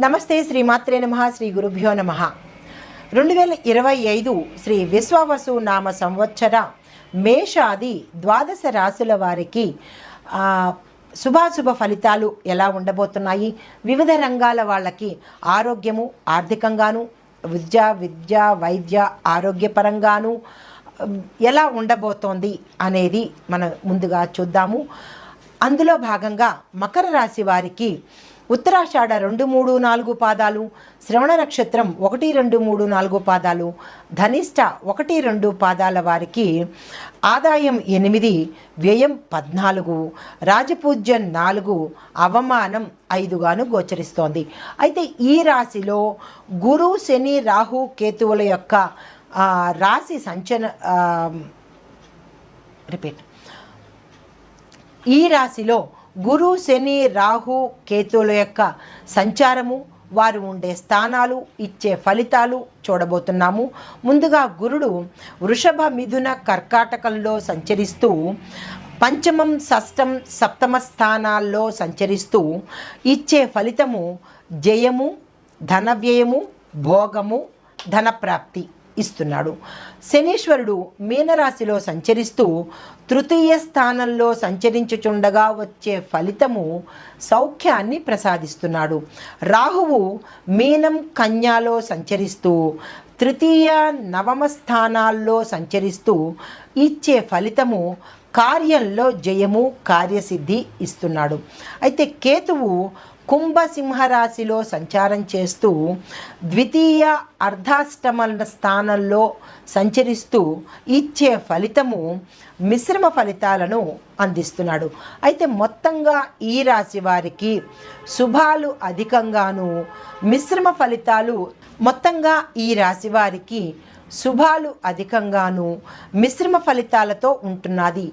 నమస్తే శ్రీమాత్రే నమః శ్రీ గురుభ్యో నమః 2025 శ్రీ విశ్వావసు నామ సంవత్సర మేషాది ద్వాదశ రాశుల వారికి శుభాశుభ ఫలితాలు ఎలా ఉండబోతున్నాయి, వివిధ రంగాల వాళ్ళకి ఆరోగ్యము ఆర్థికంగాను విద్య వైద్య ఆరోగ్యపరంగాను ఎలా ఉండబోతోంది అనేది మనం ముందుగా చూద్దాము. అందులో భాగంగా మకర రాశి వారికి ఉత్తరాషాఢ 2, 3, 4 పాదాలు, శ్రవణ నక్షత్రం 1, 2, 3, 4 పాదాలు, ధనిష్ట 1, 2 పాదాల వారికి ఆదాయం 8, వ్యయం 14, రాజపూజ్యం 4, అవమానం 5గాను గోచరిస్తోంది. అయితే ఈ రాశిలో గురు, శని, రాహు, కేతువుల యొక్క రాశి ఈ రాశిలో గురు, శని, రాహు, కేతువుల యొక్క సంచారము, వారు ఉండే స్థానాలు ఇచ్చే ఫలితాలు చూడబోతున్నాము. ముందుగా గురుడు వృషభ, మిథున, కర్కాటకంలో సంచరిస్తూ పంచమం, షష్టం, సప్తమ స్థానాల్లో సంచరిస్తూ ఇచ్చే ఫలితము జయము, ధన వ్యయము, భోగము, ధనప్రాప్తి ఇస్తున్నాడు. శనీశ్వరుడు మీనరాశిలో సంచరిస్తూ తృతీయ స్థానంలో సంచరించుచుండగా వచ్చే ఫలితము సౌఖ్యాన్ని ప్రసాదిస్తున్నాడు. రాహువు మీనం, కన్యాలో సంచరిస్తూ తృతీయ, నవమ స్థానాల్లో సంచరిస్తూ ఇచ్చే ఫలితము కార్యంలో జయము, కార్యసిద్ధి ఇస్తున్నాడు. అయితే కేతువు కుంభ, సింహరాశిలో సంచారం చేస్తూ ద్వితీయ, అర్ధాష్టమ స్థానంలో సంచరిస్తూ ఇచ్చే ఫలితము మిశ్రమ ఫలితాలను అందిస్తున్నాడు. అయితే మొత్తంగా ఈ రాశి వారికి శుభాలు అధికంగాను, మిశ్రమ ఫలితాలు మొత్తంగా ఈ రాశి వారికి శుభాలు అధికంగాను, మిశ్రమ ఫలితాలతో ఉంటున్నది.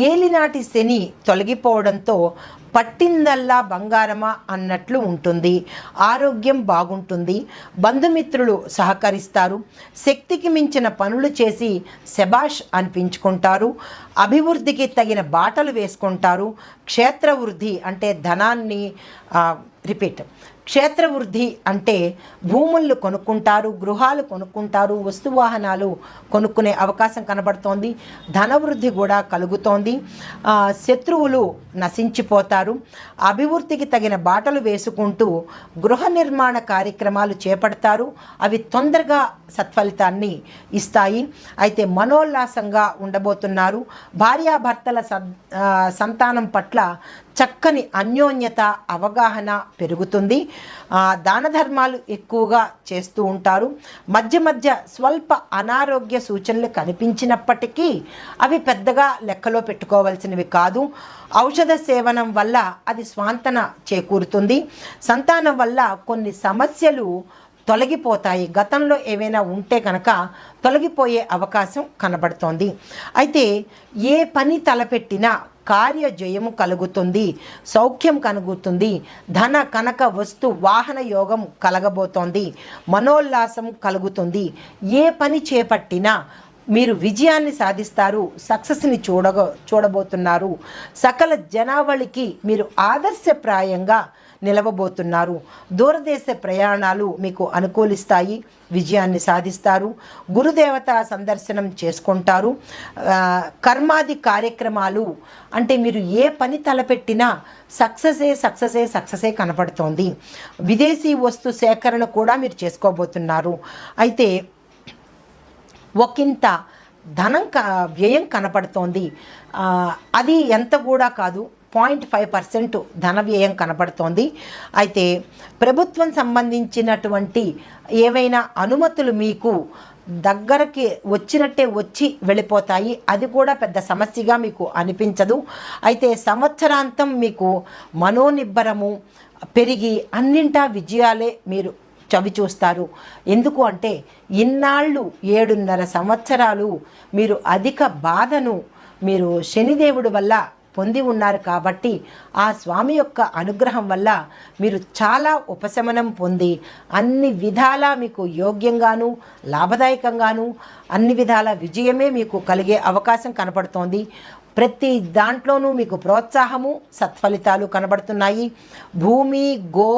ఏలినాటి శని తొలగిపోవడంతో పట్టిందల్లా బంగారమా అన్నట్లు ఉంటుంది. ఆరోగ్యం బాగుంటుంది. బంధుమిత్రులు సహకరిస్తారు. శక్తికి మించిన పనులు చేసి శబాష్ అనిపించుకుంటారు. అభివృద్ధికి తగిన బాటలు వేసుకుంటారు. క్షేత్రవృద్ధి అంటే ధనాన్ని క్షేత్రవృద్ధి అంటే భూములను కొనుక్కుంటారు, గృహాలు కొనుక్కుంటారు, వస్తువాహనాలు కొనుక్కునే అవకాశం కనబడుతోంది. ధనవృద్ధి కూడా కలుగుతోంది. శత్రువులు నశించిపోతారు. అభివృద్ధికి తగిన బాటలు వేసుకుంటూ గృహ నిర్మాణ కార్యక్రమాలు చేపడతారు. అవి తొందరగా సత్ఫలితాన్ని ఇస్తాయి. అయితే మనోల్లాసంగా ఉండబోతున్నారు. భార్యాభర్తల సంతానం పట్ల చక్కని అన్యోన్యత, అవగాహన పెరుగుతుంది. దాన ధర్మాలు ఎక్కువగా చేస్తూ ఉంటారు. మధ్య మధ్య స్వల్ప అనారోగ్య సూచనలు కనిపించినప్పటికీ అవి పెద్దగా లెక్కలో పెట్టుకోవాల్సినవి కాదు. ఔషధ సేవనం వల్ల అది స్వాంతన చేకూరుతుంది. సంతానం వల్ల కొన్ని సమస్యలు తొలగిపోతాయి. గతంలో ఏవైనా ఉంటే కనుక తొలగిపోయే అవకాశం కనబడుతోంది. అయితే ఏ పని తలపెట్టినా కార్యజయము కలుగుతుంది, సౌఖ్యం కలుగుతుంది. ధన, కనక, వస్తు, వాహన యోగం కలగబోతోంది. మనోల్లాసం కలుగుతుంది. ఏ పని చేపట్టినా మీరు విజయాన్ని సాధిస్తారు. సక్సెస్ని చూడబోతున్నారు. సకల జనావళికి మీరు ఆదర్శప్రాయంగా నిలవబోతున్నారు. దూరదేశ ప్రయాణాలు మీకు అనుకూలిస్తాయి. విజయాన్ని సాధిస్తారు. గురుదేవత సందర్శనం చేసుకుంటారు. కర్మాది కార్యక్రమాలు అంటే మీరు ఏ పని తలపెట్టినా సక్సెసే కనపడుతోంది. విదేశీ వస్తు సేకరణ కూడా మీరు చేసుకోబోతున్నారు. అయితే ఒకంత ధనం వ్యయం కనపడుతోంది. అది ఎంత కూడా కాదు, 0.5% ధన వ్యయం కనపడుతోంది. అయితే ప్రభుత్వం సంబంధించినటువంటి ఏవైనా అనుమతులు మీకు దగ్గరకి వచ్చినట్టే వచ్చి వెళ్ళిపోతాయి. అది కూడా పెద్ద సమస్యగా మీకు అనిపించదు. అయితే సంవత్సరాంతం మీకు మనోనిబ్బరము పెరిగి అన్నింటా విజయాలే మీరు చవి చూస్తారు. ఎందుకు అంటే ఇన్నాళ్ళు 7.5 సంవత్సరాలు మీరు అధిక బాధను మీరు శనిదేవుడి వల్ల పొంది ఉన్నారు. కాబట్టి ఆ స్వామి యొక్క అనుగ్రహం వల్ల మీరు చాలా ఉపశమనం పొంది అన్ని విధాలా మీకు యోగ్యంగాను, లాభదాయకంగాను, అన్ని విధాల విజయమే మీకు కలిగే అవకాశం కనపడుతోంది. ప్రతి దాంట్లోనూ మీకు ప్రోత్సాహము, సత్ఫలితాలు కనబడుతున్నాయి. భూమి, గో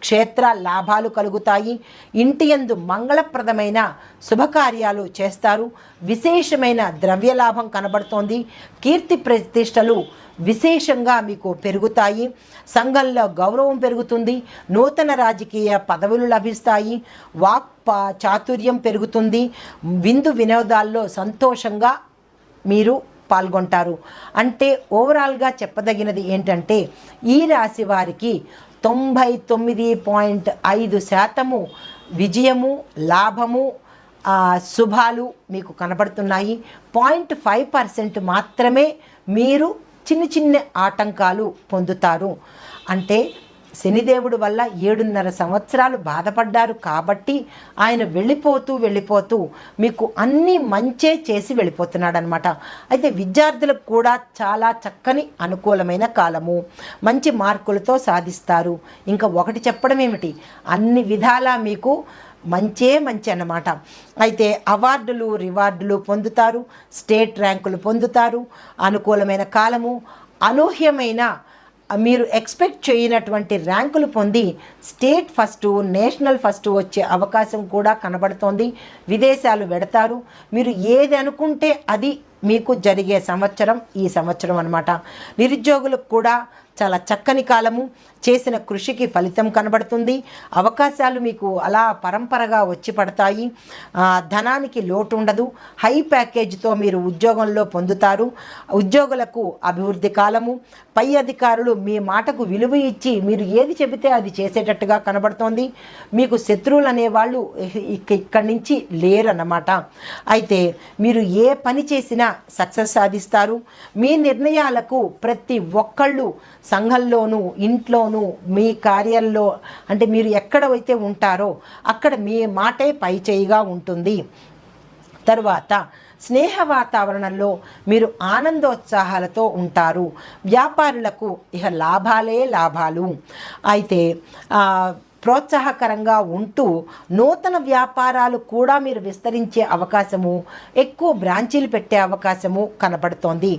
క్షేత్ర లాభాలు కలుగుతాయి. ఇంటి యందు మంగళప్రదమైన శుభకార్యాలు చేస్తారు. విశేషమైన ద్రవ్య లాభం కనబడుతోంది. కీర్తి ప్రతిష్టలు విశేషంగా మీకు పెరుగుతాయి. సంఘంలో గౌరవం పెరుగుతుంది. నూతన రాజకీయ పదవులు లభిస్తాయి. చాతుర్యం పెరుగుతుంది. విందు వినోదాల్లో సంతోషంగా మీరు పాల్గొంటారు. అంటే ఓవరాల్గా చెప్పదగినది ఏంటంటే ఈ రాశి వారికి 99.5% విజయము, లాభము, శుభాలు మీకు కనబడుతున్నాయి. 0.5% మాత్రమే మీరు చిన్న చిన్న ఆటంకాలు పొందుతారు. అంటే శనిదేవుడు వల్ల 7.5 సంవత్సరాలు బాధపడ్డారు కాబట్టి ఆయన వెళ్ళిపోతూ మీకు అన్నీ మంచే చేసి వెళ్ళిపోతున్నాడు అనమాట. అయితే విద్యార్థులకు కూడా చాలా చక్కని అనుకూలమైన కాలము, మంచి మార్కులతో సాధిస్తారు. ఇంకా ఒకటి చెప్పడం ఏమిటి, అన్ని విధాలా మీకు మంచి అన్నమాట. అయితే అవార్డులు, రివార్డులు పొందుతారు. స్టేట్ ర్యాంకులు పొందుతారు. అనుకూలమైన కాలము. అనూహ్యమైన మీరు ఎక్స్పెక్ట్ చేయనటువంటి ర్యాంకులు పొంది స్టేట్ ఫస్ట్, నేషనల్ ఫస్ట్ వచ్చే అవకాశం కూడా కనబడుతోంది. విదేశాలు వెడతారు. మీరు ఏది అనుకుంటే అది మీకు జరిగే సంవత్సరం ఈ సంవత్సరం అన్నమాట. నిరుద్యోగులకు కూడా చాలా చక్కని కాలము. చేసిన కృషికి ఫలితం కనబడుతుంది. అవకాశాలు మీకు అలా పరంపరగా వచ్చి పడతాయి. ధనానికి లోటు ఉండదు. హై ప్యాకేజీతో మీరు ఉద్యోగంలో పొందుతారు. ఉద్యోగులకు అభివృద్ధి కాలము. పై అధికారులు మీ మాటకు విలువ ఇచ్చి మీరు ఏది చెబితే అది చేసేటట్టుగా కనబడుతోంది. మీకు శత్రువులు అనేవాళ్ళు ఇక్కడి నుంచి లేరన్నమాట. అయితే మీరు ఏ పని చేసినా సక్సెస్ సాధిస్తారు. మీ నిర్ణయాలకు ప్రతి ఒక్కళ్ళు సంఘంలోనూ, ఇంట్లోనూ, మీ కార్యాల్లో, అంటే మీరు ఎక్కడైతే ఉంటారో అక్కడ మీ మాటే పై చేయిగా ఉంటుంది. తరువాత స్నేహ వాతావరణంలో మీరు ఆనందోత్సాహాలతో ఉంటారు. వ్యాపారులకు ఇక లాభాలే లాభాలు. అయితే ప్రోత్సాహకరంగా ఉంటూ నూతన వ్యాపారాలు కూడా మీరు విస్తరించే అవకాశము, ఎక్కువ బ్రాంచీలు పెట్టే అవకాశము కనపడుతోంది.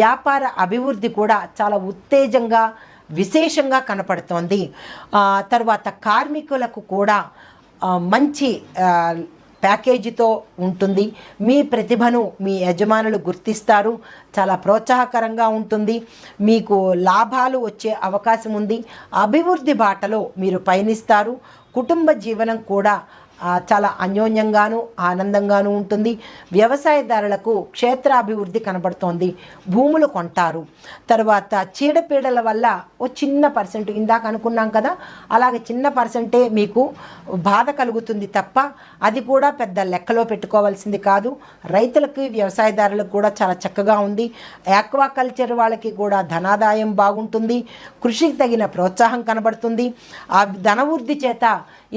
వ్యాపార అభివృద్ధి కూడా చాలా ఉత్తేజంగా, విశేషంగా కనపడుతోంది. తర్వాత కార్మికులకు కూడా మంచి ప్యాకేజీతో ఉంటుంది. మీ ప్రతిభను మీ యజమానులు గుర్తిస్తారు. చాలా ప్రోత్సాహకరంగా ఉంటుంది. మీకు లాభాలు వచ్చే అవకాశం ఉంది. అభివృద్ధి బాటలో మీరు పయనిస్తారు. కుటుంబ జీవనం కూడా చాలా అన్యోన్యంగాను, ఆనందంగాను ఉంటుంది. వ్యవసాయదారులకు క్షేత్రాభివృద్ధి కనబడుతోంది. భూములు కొంటారు. తర్వాత చీడపీడల వల్ల ఓ చిన్న పర్సెంట్, ఇందాక అనుకున్నాం కదా, అలాగే చిన్న పర్సెంటే మీకు బాధ కలుగుతుంది తప్ప అది కూడా పెద్ద లెక్కలో పెట్టుకోవాల్సింది కాదు. రైతులకి, వ్యవసాయదారులకు కూడా చాలా చక్కగా ఉంది. ఆక్వాకల్చర్ వాళ్ళకి కూడా ధనాదాయం బాగుంటుంది. కృషికి తగిన ప్రోత్సాహం కనబడుతుంది. ఆ ధనవృద్ధి చేత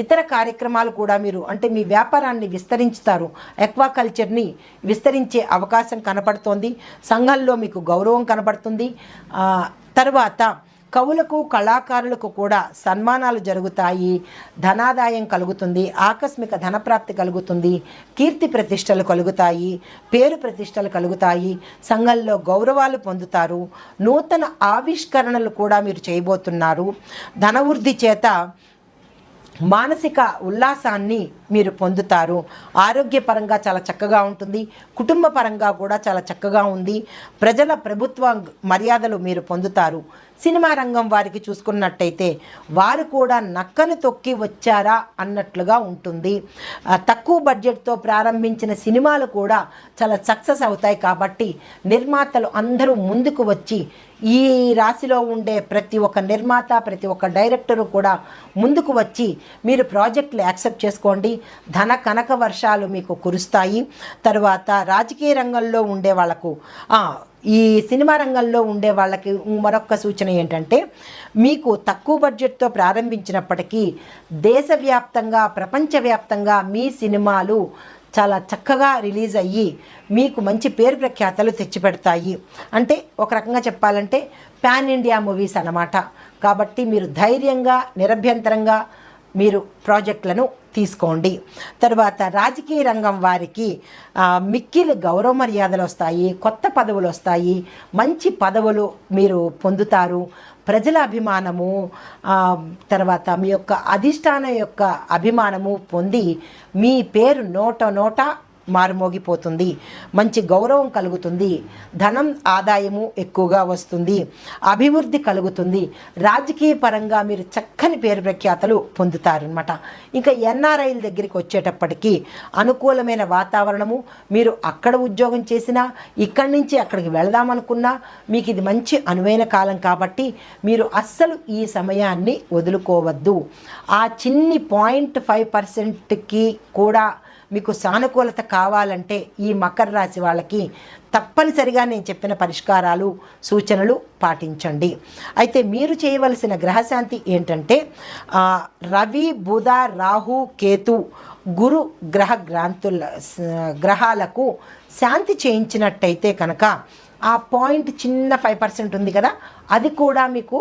ఇతర కార్యక్రమాలు కూడా మీరు, అంటే మీ వ్యాపారాన్ని విస్తరించుతారు. ఆక్వాకల్చర్ని విస్తరించే అవకాశం కనపడుతోంది. సంఘంలో మీకు గౌరవం కనబడుతుంది. తర్వాత కవులకు, కళాకారులకు కూడా సన్మానాలు జరుగుతాయి. ధనాదాయం కలుగుతుంది. ఆకస్మిక ధనప్రాప్తి కలుగుతుంది. కీర్తి ప్రతిష్టలు కలుగుతాయి. పేరు ప్రతిష్టలు కలుగుతాయి. సంఘంలో గౌరవాలు పొందుతారు. నూతన ఆవిష్కరణలు కూడా మీరు చేయబోతున్నారు. ధనవృద్ధి చేత మానసిక ఉల్లాసాన్ని మీరు పొందుతారు. ఆరోగ్యపరంగా చాలా చక్కగా ఉంటుంది. కుటుంబ పరంగా కూడా చాలా చక్కగా ఉంది. ప్రజల ప్రభుత్వ మర్యాదలు మీరు పొందుతారు. సినిమా రంగం వారికి చూసుకున్నట్టయితే వారు కూడా నక్కను తొక్కి వచ్చారా అన్నట్లుగా ఉంటుంది. తక్కువ బడ్జెట్తో ప్రారంభించిన సినిమాలు కూడా చాలా సక్సెస్ అవుతాయి. కాబట్టి నిర్మాతలు అందరూ ముందుకు వచ్చి, ఈ రాశిలో ఉండే ప్రతి ఒక్క నిర్మాత, ప్రతి ఒక్క డైరెక్టరు కూడా ముందుకు వచ్చి మీరు ప్రాజెక్టులు యాక్సెప్ట్ చేసుకోండి. ధన కనక వర్షాలు మీకు కురుస్తాయి. తర్వాత రాజకీయ రంగంలో ఉండే వాళ్ళకు, ఈ సినిమా రంగంలో ఉండే వాళ్ళకి మరొక సూచన ఏంటంటే, మీకు తక్కువ బడ్జెట్తో ప్రారంభించినప్పటికీ దేశవ్యాప్తంగా, ప్రపంచవ్యాప్తంగా మీ సినిమాలు చాలా చక్కగా రిలీజ్ అయ్యి మీకు మంచి పేరు ప్రఖ్యాతలు తెచ్చిపెడతాయి. అంటే ఒక రకంగా చెప్పాలంటే పాన్ ఇండియా మూవీస్ అన్నమాట. కాబట్టి మీరు ధైర్యంగా, నిరభ్యంతరంగా మీరు ప్రాజెక్టులను తీసుకోండి. తర్వాత రాజకీయ రంగం వారికి మిక్కిలి గౌరవ మర్యాదలు వస్తాయి, కొత్త పదవులు వస్తాయి, మంచి పదవులు మీరు పొందుతారు. ప్రజల అభిమానము, తర్వాత మీ యొక్క అధిష్టానం యొక్క అభిమానము పొంది మీ పేరు నోట మారుమోగిపోతుంది. మంచి గౌరవం కలుగుతుంది, ధనం ఆదాయము ఎక్కువగా వస్తుంది, అభివృద్ధి కలుగుతుంది. రాజకీయ పరంగా మీరు చక్కని పేరు ప్రఖ్యాతలు పొందుతారనమాట. ఇంకా ఎన్ఆర్ఐల దగ్గరికి వచ్చేటప్పటికీ అనుకూలమైన వాతావరణము, మీరు అక్కడ ఉద్యోగం చేసినా ఇక్కడి నుంచి అక్కడికి వెళదామనుకున్నా మీకు ఇది మంచి అనువైన కాలం కాబట్టి మీరు అస్సలు ఈ సమయాన్ని వదులుకోవద్దు. ఆ చిన్ని 0.5%కి కూడా మీకు సానుకూలత కావాలంటే ఈ మకర రాశి వాళ్ళకి తప్పనిసరిగా నేను చెప్పిన పరిష్కారాలు, సూచనలు పాటించండి. అయితే మీరు చేయవలసిన గ్రహశాంతి ఏంటంటే రవి, బుధ, రాహు, కేతు, గురు గ్రహాలకు శాంతి చేయించినట్టయితే కనుక ఆ పాయింట్ చిన్న 5% ఉంది కదా, అది కూడా మీకు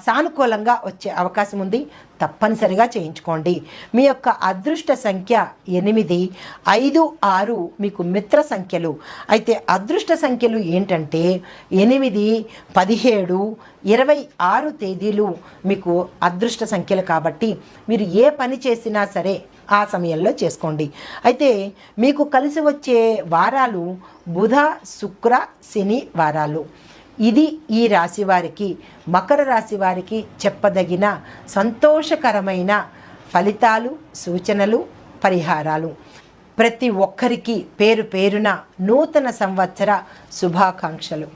సానుకూలంగా వచ్చే అవకాశం ఉంది. తప్పనిసరిగా చేయించుకోండి. మీ యొక్క అదృష్ట సంఖ్య 8, 5, 6 మీకు మిత్ర సంఖ్యలు. అయితే అదృష్ట సంఖ్యలు ఏంటంటే 8, 17, 26 తేదీలు మీకు అదృష్ట సంఖ్యలు కాబట్టి మీరు ఏ పని చేసినా సరే ఆ సమయంలో చేసుకోండి. అయితే మీకు కలిసి వచ్చే వారాలు బుధ, శుక్ర, శని వారాలు. ఇది ఈ రాశి వారికి, మకర రాశి వారికి చెప్పదగిన సంతోషకరమైన ఫలితాలు, సూచనలు, పరిహారాలు. ప్రతి ఒక్కరికి పేరు పేరున నూతన సంవత్సర శుభాకాంక్షలు.